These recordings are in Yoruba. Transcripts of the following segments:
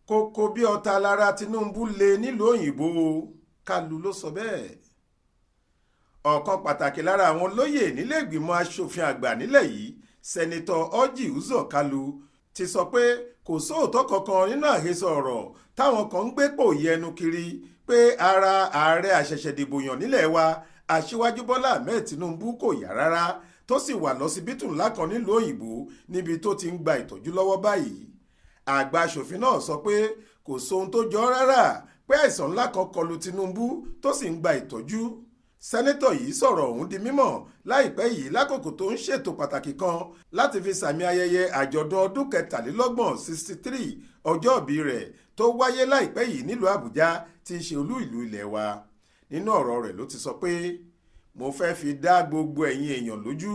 Koko bí ọta Lara Tinubu lé nílùú òyìnbó Kalu ló sọ bẹ́ẹ̀. Ọ̀kan pàtàkì lára àwọn olóyè nílé ìgbìmọ̀ asòfin àgbà nílẹ̀ yìí sẹ́nitọ́ O-Kalu ti sọ pé kò sóòótọ́ kankan nínú àhesọ ọ̀rọ̀ táwọn kan ń gbé pò yẹnu kiri pé ara ààrẹ àṣẹ̀ṣẹ̀dìbò yàn nílẹ̀ wa Aṣíwájú Bọ́lá Ahmed Tinubu kò yá rárá tó sì wà lọ́sibítù ńlá kan nílùú òyìnbó níbi tó ti ń gba ìtọ́jú lọ́wọ́ báyìí. Àgbà aṣòfin náà sọ pé kò sóhun tó jọ rárá pé àìsàn ńlá kan kọlù Tinubu tó sì ń gba ìtọ́jú. Sẹ́nẹ́tọ̀ yìí sọ̀rọ̀ ọ̀hún di mímọ̀ láìpẹ́ yìí lákòókò tó ń ṣètò pàtàkì kan láti fi sàmì ayẹyẹ àjọ̀dún ọdún 63 ọjọ́ ìbí rẹ̀ tó wáyé láìpẹ́ yìí nílùú Àbújá tí í ṣe olú ìlú ilẹ̀ wa. Nínú ọ̀rọ̀ rẹ̀ ló ti sọ pé mo fẹ́ fi dá gbogbo ẹ̀yin èèyàn lójú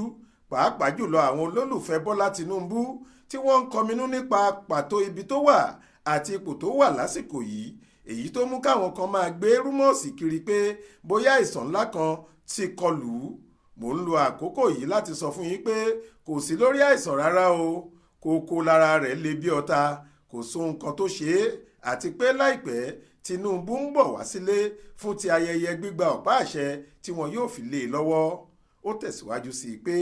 pàápàá jùlọ àwọn olólùfẹ́ Bọ́lá Tinubu tí wọ́n ń kọminú nípa pàtó ibi tó wà àti ipò tó wà lásìkò yìí, èyí tó mú káwọn kan máa gbé rúmọ̀sì kiri pé bóyá àìsàn ńlá kan ti kọlù ú. Mò ń lo àkókò yìí láti sọ fún yín pé kò sí lórí àìsàn rárá o. Koko lára rẹ̀ le bí ọta, kò sóhun kan tó ṣe é, àti pé láìpẹ́ Tinubu ń bọ̀ wá sílé fún ti ayẹyẹ gbígba ọ̀pá àṣẹ tí wọn yóò fi lé e lọ́wọ́. Ó tẹ̀síwájú sí i pé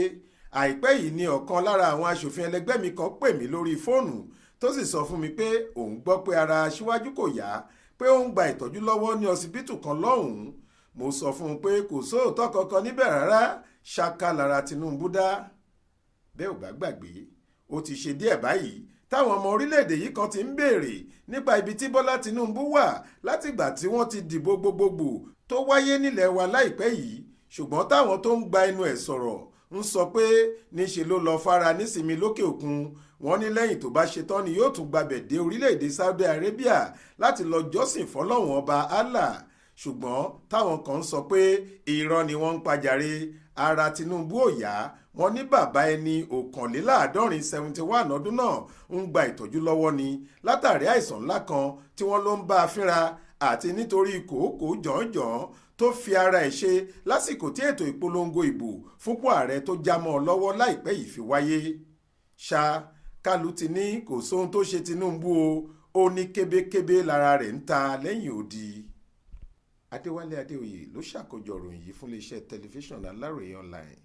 àìpẹ́ yìí ni ọ̀kan lára àwọn aṣòfin ẹlẹgbẹ́ mi kan pè mí lórí fóònù tó sì sọ fún mi pé òun gbọ́ pé ara Aṣíwájú kò yá, pé ó ń gba ìtọ́jú lọ́wọ́ ní ọsibítù kan lọ́hùn-ún. Mo sọ fún un pé kò sóòótọ́ kankan níbẹ̀ rárá, ṣáká Lara Tinubu dá. Bẹ́ẹ̀ ò bá gbàgbé, ó ti ṣe díẹ̀ báyìí táwọn ọmọ orílẹ̀-èdè yìí kan ti ń béèrè nípa ibi tí Bọ́lá Tinubu wà látìgbà tí wọ́n ti dìbò gbogbogbò tó wáyé nílẹ̀ wa láìpẹ́ yìí, ṣùgbọ́n táwọn tó ń gba ẹnu ẹ̀ sọ̀rọ̀ ń sọ pé níṣe ló lọ fara nísinmi lókè òkun. Wọ́n ní lẹ́yìn tó bá ṣetán ni yóò tún gbabẹ̀ dé orílẹ̀-èdè Saudi Arabia láti lọ jọ́sìn fọ́lọ́hun ọba Allah. Ṣùgbọ́n táwọn kan ń sọ pé irọ́ ni wọ́n ń pajàre, ara Tinubu ò yá. Wọ́n ní bàbá ẹni 71 ọdún náà ń gba ìtọ́jú lọ́wọ́ ni látàrí àìsàn ńlá kan tí wọ́n ló ń bá a fínra àti nítorí kòókòó jọ̀ọ́jọ̀ọ́ tó fi ara ẹ̀ ṣe lásìkò tí ètò ìpolongo ìbò fúnpò ààrẹ tó já mọ́ ọ lọ́wọ́ láìpẹ́ yìí fi wáyé. ṣá Kalu ti ní kò sóhun tó ṣe Tinubu o, ó ní kébékébé lára rẹ̀ ń ta lẹ́yìn odi. Adéwálé Adéoyè ló ṣàkójọ ìròyìn yìí fún iléeṣẹ́ tẹlifíṣàn Aláròyé online.